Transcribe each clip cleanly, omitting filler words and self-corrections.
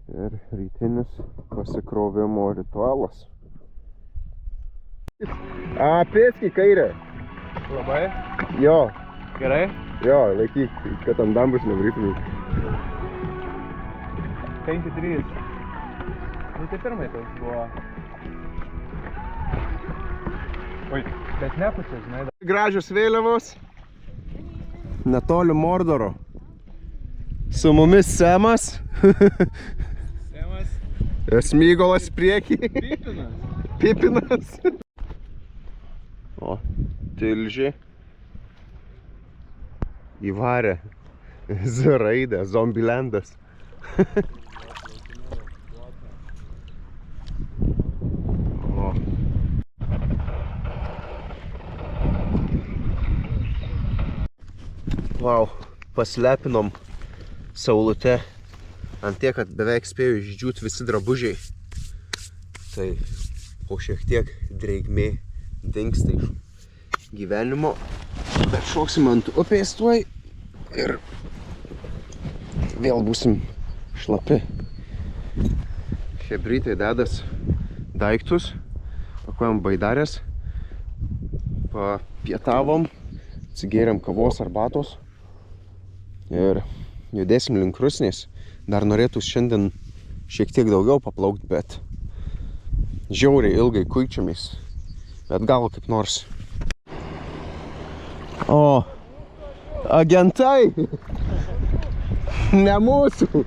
Ir rytinis pasikrovimo ritualas. Pėski kairę. Labai? Jo. Gerai? Jo, laikyk, kad ant dambus nebrytumai. 5-3. Nu tai pirmai toks buvo. Oi, bet nepučia, žinai. Gražios vėliavos. Netoli Mordoro. Su mumis Semas. Semas. Smygolas priekį. Pipinas. Pipinas. O, Tilžė. Įvarė. Z-raidę, Zombilendas. O. Wow, paslepinom saulute ant tiek, kad beveik spėjo išdžiūt visi drabužiai. Tai po šiek tiek dreigmė dingsta iš gyvenimo. Bet šoksim ant upės tuoj ir vėl būsim šlapi. Hebrytai dedas daiktus, pakuojam baidarės, papietavom, atsigėrėm kavos arbatos ir judėsim link Rusnės. Dar norėtų šiandien šiek tiek daugiau paplaukt, bet žiauriai ilgai kuičiamės. Bet gal kaip nors. O, agentai! Ne mūsų!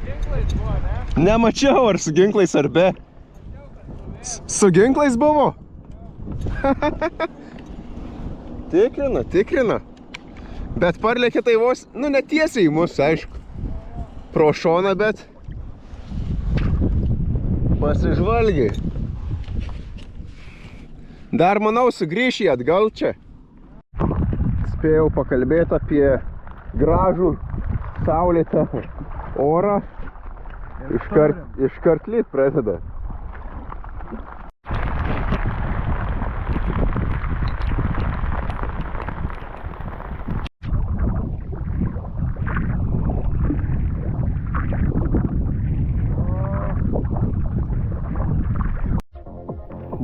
Ginklais buvo, ne? Nemačiau, ar su ginklais ar be. Su ginklais buvo? Tikrina. Bet parlėkė tai vos, nu netiesiai į mus, aišku. Pro šoną, bet pasižvalgiai. Dar manau sugrįš į atgal čia. Spėjau pakalbėti apie gražų saulėtą orą. Iškart lyt pradeda.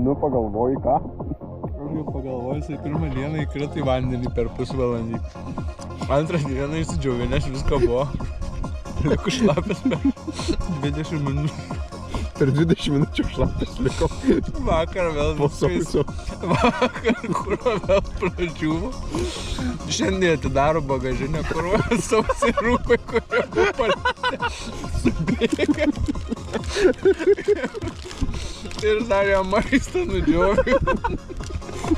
Nu pagalvoji ką? Aš jau pagalvoju, jisai pirmą dieną įkrito į vandenį per pusvalandį. Antrą dieną įsidžiaugė, nes visko buvo. Liku šlapės per 20 minučių. Per 20 minučių šlapės liko. Vakar vėl viskas. Vakar kurva vėl pradžiuvo. Šiandien atidaro bagažinę kurva sausi rūpai, kurie buvo palikti. Subėga. Ir dar ją maistą nudžiovė.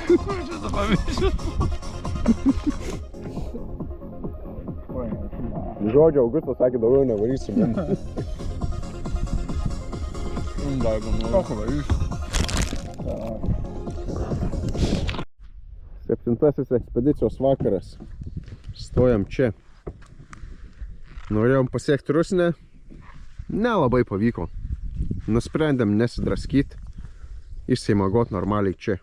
Kur čia tą pamiršiu? Žodžio, Augustas sakė, daugiau nevarysim. Septintasis ekspedicijos vakaras. Stojam čia. Norėjom pasiekti Rusnę. Nelabai pavyko. Nusprendėm nesidraskyti. Išsimiegot normaliai čia.